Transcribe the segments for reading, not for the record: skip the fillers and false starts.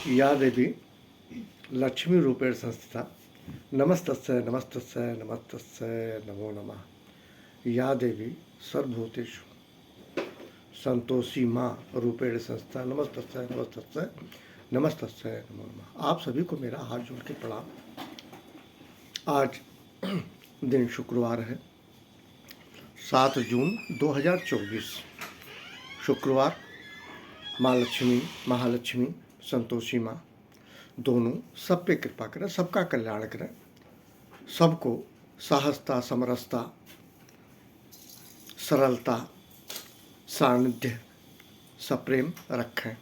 या देवी लक्ष्मी रूपेण संस्थिता नमस्तस्यै नमस्तस्यै नमस्तस्यै नमो नमः। या देवी सर्वभूतेषु संतोषी माँ रूपेण संस्थिता नमस्तस्यै नमस्तस्यै नमस्तस्यै नमो नमः। आप सभी को मेरा हाथ जोड़ के प्रणाम। आज दिन शुक्रवार है, 7 जून 2024। शुक्रवार माँ लक्ष्मी, महालक्ष्मी, संतोषी माँ दोनों सब पे कृपा करें, सबका कल्याण करें, सबको सहजता, समरसता, सरलता, सानिध्य, सप्रेम रखें।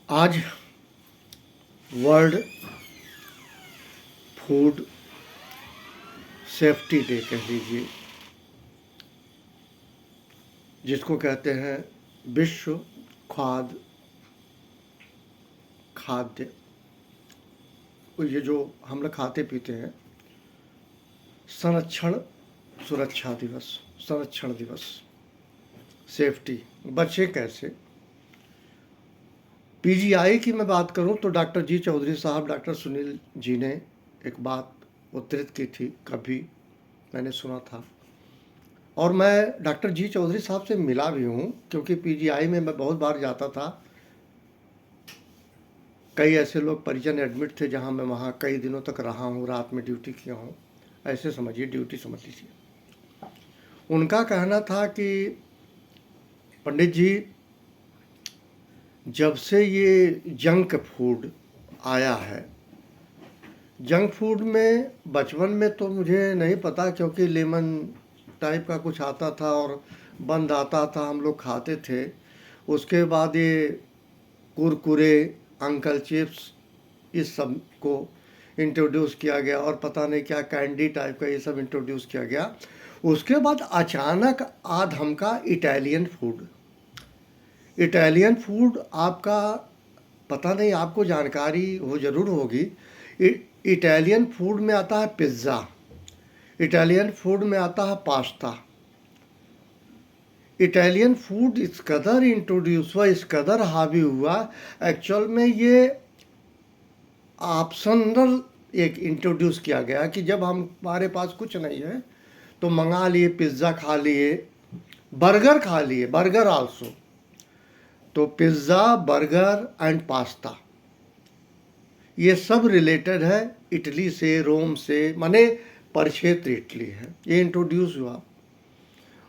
आज वर्ल्ड फूड सेफ्टी डे कह लीजिए, जिसको कहते हैं विश्व खाद्य, ये जो हम लोग खाते पीते हैं, संरक्षण सुरक्षा दिवस, संरक्षण दिवस, सेफ्टी, बचे कैसे। पीजीआई की मैं बात करूं तो डॉक्टर जी चौधरी साहब, डॉक्टर सुनील जी ने एक बात उद्धृत की थी, कभी मैंने सुना था, और मैं डॉक्टर जी चौधरी साहब से मिला भी हूं, क्योंकि पीजीआई में मैं बहुत बार जाता था। कई ऐसे लोग परिजन एडमिट थे जहां मैं वहां कई दिनों तक रहा हूं, रात में ड्यूटी किया हूं, ऐसे समझिए, ड्यूटी समझ लीजिए। उनका कहना था कि पंडित जी, जब से ये जंक फूड आया है, जंक फूड में बचपन में तो मुझे नहीं पता, क्योंकि लेमन टाइप का कुछ आता था और बंद आता था, हम लोग खाते थे। उसके बाद ये कुरकुरे, अंकल चिप्स, इस सब को इंट्रोड्यूस किया गया, और पता नहीं क्या कैंडी टाइप का ये सब इंट्रोड्यूस किया गया। उसके बाद अचानक आधमका इटालियन फूड। इटालियन फूड आपका पता नहीं, आपको जानकारी हो जरूर होगी। इटालियन फूड में आता है पिज़्ज़ा, इटालियन फूड में आता है पास्ता। इटालियन फूड इस कदर इंट्रोड्यूस हुआ, इस कदर हावी हुआ, एक्चुअल में ये ऑप्शनल एक इंट्रोड्यूस किया गया कि जब हमारे पास कुछ नहीं है तो मंगा लिए, पिज़्ज़ा खा लिए, बर्गर खा लिए, बर्गर आल्सो। तो पिज़्ज़ा, बर्गर एंड पास्ता, ये सब रिलेटेड है इटली से, रोम से, माने परिक्षेत्र इटली है, ये इंट्रोड्यूस हुआ।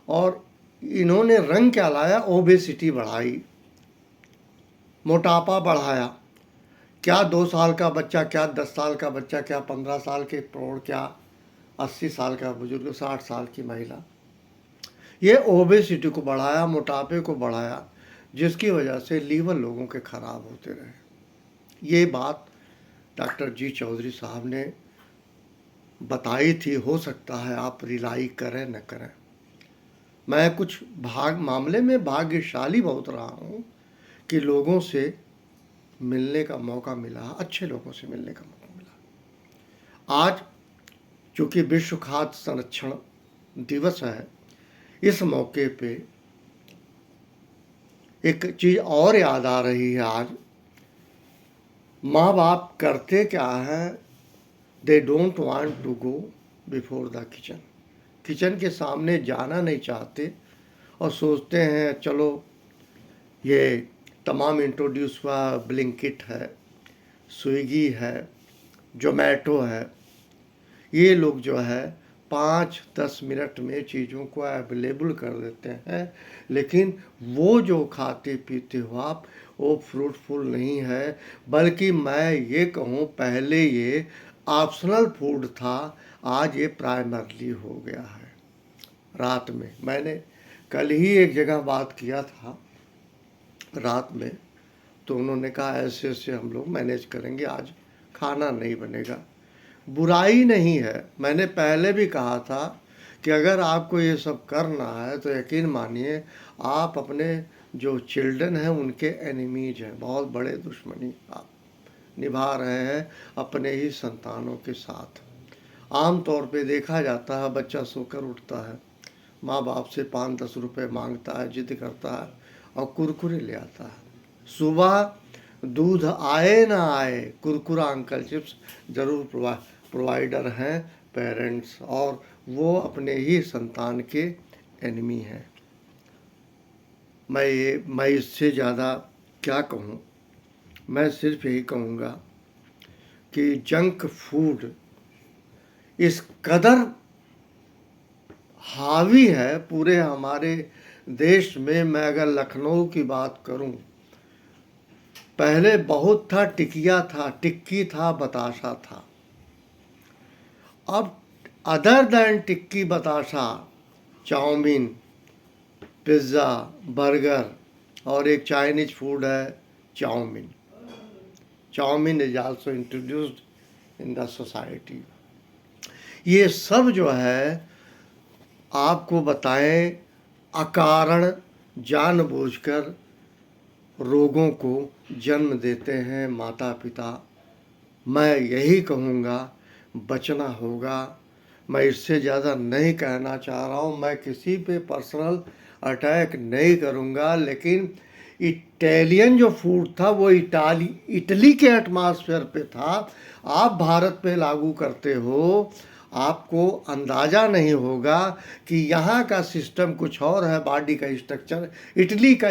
और इन्होंने रंग क्या लाया, ओबेसिटी बढ़ाई, मोटापा बढ़ाया। क्या 2 साल का बच्चा, क्या 10 साल का बच्चा, क्या 15 साल के प्रौढ़, क्या 80 साल का बुजुर्ग, 60 साल की महिला, ये ओबेसिटी को बढ़ाया, मोटापे को बढ़ाया, जिसकी वजह से लीवर लोगों के खराब होते रहे। ये बात डॉक्टर जी चौधरी साहब ने बताई थी। हो सकता है आप रिलाई करें न करें। मैं कुछ मामले में भाग्यशाली बहुत रहा हूँ कि लोगों से मिलने का मौका मिला, अच्छे लोगों से मिलने का मौका मिला। आज चूँकि विश्व खाद्य संरक्षण दिवस है, इस मौके पे एक चीज़ और याद आ रही है। आज माँ बाप करते क्या है, they don't want to go before the kitchen, kitchen के सामने जाना नहीं चाहते, और सोचते हैं चलो ये तमाम इंट्रोड्यूस हुआ, ब्लिंकिट है, स्विगी है, जोमेटो है, ये लोग जो है 5-10 मिनट में चीज़ों को अवेलेबल कर देते हैं, लेकिन वो जो खाते पीते हो आप, वो फ्रूटफुल नहीं है, बल्कि मैं ये कहूँ पहले ये ऑप्शनल फूड था, आज ये प्राइमरली हो गया है। रात में मैंने कल ही एक जगह बात किया था रात में, तो उन्होंने कहा ऐसे ऐसे हम लोग मैनेज करेंगे, आज खाना नहीं बनेगा। बुराई नहीं है, मैंने पहले भी कहा था कि अगर आपको ये सब करना है तो यकीन मानिए आप अपने जो चिल्ड्रन हैं उनके एनिमीज हैं, बहुत बड़े दुश्मनी आप निभा रहे हैं अपने ही संतानों के साथ। आम तौर पे देखा जाता है, बच्चा सोकर उठता है, माँ बाप से 5-10 रुपए मांगता है, जिद करता है और कुरकुरे ले आता है। सुबह दूध आए ना आए, कुरकुरा अंकल चिप्स ज़रूर प्रोवाइडर हैं पेरेंट्स, और वो अपने ही संतान के एनिमी हैं। मैं इससे ज़्यादा क्या कहूँ। मैं सिर्फ यही कहूँगा कि जंक फूड इस कदर हावी है पूरे हमारे देश में। मैं अगर लखनऊ की बात करूं, पहले बहुत था, टिकिया था, टिक्की था, बताशा था। अब other than tikki batasha, chowmein, pizza, burger, और एक चाइनीज फूड है chowmein. Chowmein is also introduced in the society. ये सब जो है आपको बताएं अकारण जानबूझकर रोगों को जन्म देते हैं माता पिता। मैं यही कहूँगा, बचना होगा। मैं इससे ज़्यादा नहीं कहना चाह रहा हूँ। मैं किसी पे पर्सनल अटैक नहीं करूँगा, लेकिन इटालियन जो फूड था वो इटली के एटमॉस्फेयर पे था। आप भारत पे लागू करते हो, आपको अंदाज़ा नहीं होगा कि यहाँ का सिस्टम कुछ और है, बॉडी का स्ट्रक्चर, इटली का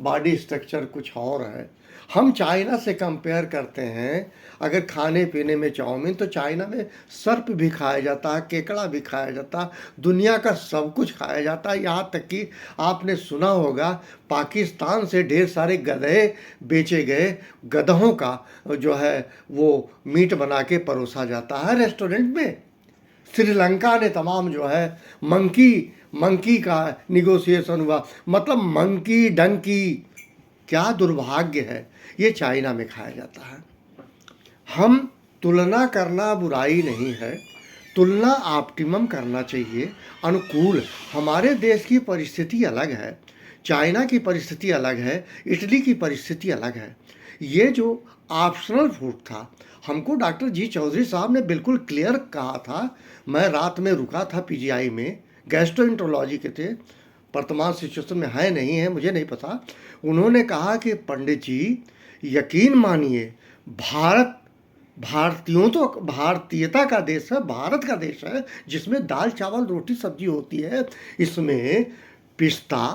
बॉडी स्ट्रक्चर कुछ और है। हम चाइना से कंपेयर करते हैं अगर खाने पीने में चाउमीन, तो चाइना में सर्प भी खाया जाता है, केकड़ा भी खाया जाता है, दुनिया का सब कुछ खाया जाता है। यहाँ तक कि आपने सुना होगा पाकिस्तान से ढेर सारे गधे बेचे गए, गधों का जो है वो मीट बना के परोसा जाता है रेस्टोरेंट में। श्रीलंका ने तमाम जो है मंकी का निगोशिएशन हुआ, मतलब मंकी डंकी। क्या दुर्भाग्य है, ये चाइना में खाया जाता है। हम तुलना करना बुराई नहीं है, तुलना ऑप्टिमम करना चाहिए, अनुकूल। हमारे देश की परिस्थिति अलग है, चाइना की परिस्थिति अलग है, इटली की परिस्थिति अलग है। ये जो ऑप्शनल फूड था, हमको डॉक्टर जी चौधरी साहब ने बिल्कुल क्लियर कहा था। मैं रात में रुका था पीजीआई में, गैस्ट्रोएंटरोलॉजी के थे, वर्तमान सिचुएशन में है नहीं है मुझे नहीं पता। उन्होंने कहा कि पंडित जी यकीन मानिए, भारतीयता का देश है, भारत का देश है, जिसमें दाल चावल रोटी सब्जी होती है। इसमें पिस्ता,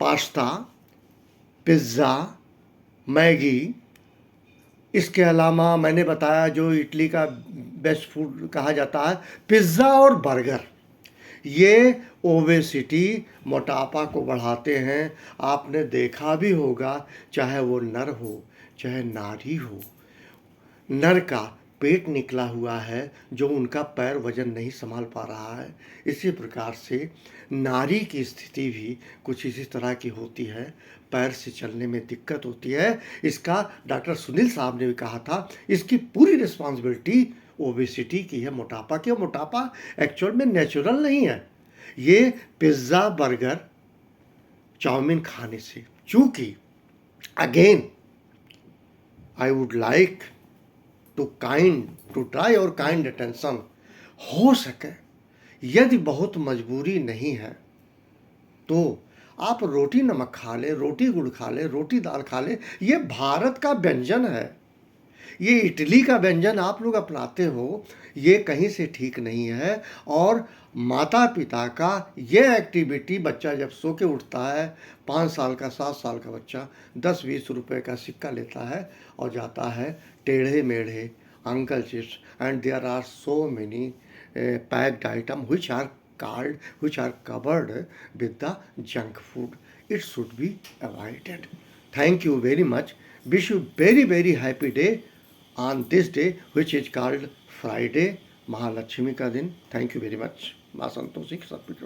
पास्ता, पिज़्ज़ा, मैगी, इसके अलावा मैंने बताया जो इटली का बेस्ट फूड कहा जाता है पिज़्ज़ा और बर्गर, ये ओबेसिटी, मोटापा को बढ़ाते हैं। आपने देखा भी होगा, चाहे वो नर हो चाहे नारी हो, नर का पेट निकला हुआ है जो उनका पैर वजन नहीं संभाल पा रहा है। इसी प्रकार से नारी की स्थिति भी कुछ इसी तरह की होती है, पैर से चलने में दिक्कत होती है। इसका डॉक्टर सुनील साहब ने भी कहा था, इसकी पूरी रिस्पॉन्सिबिलिटी ओबेसिटी की है, मोटापा की। और मोटापा एक्चुअल में नेचुरल नहीं है, ये पिज़्ज़ा बर्गर चाउमीन खाने से। चूँकि again I would like to try और काइंड अटेंशन, हो सके यदि बहुत मजबूरी नहीं है तो आप रोटी नमक खा ले, रोटी गुड़ खा ले, रोटी दाल खा ले। ये भारत का व्यंजन है, ये इटली का व्यंजन आप लोग अपनाते हो, ये कहीं से ठीक नहीं है। और माता पिता का ये एक्टिविटी, बच्चा जब सो के उठता है, 5 साल का 7 साल का बच्चा 10-20 रुपए का सिक्का लेता है और जाता है Tedhe Medhe Uncle Chips, and there are so many packed item which are covered with the junk food. It should be avoided. Thank you very much. Wish you very happy day on this day which is called Friday, Mahalakshmi का दिन। Thank you very much. माँ संतोषी की सब कुछ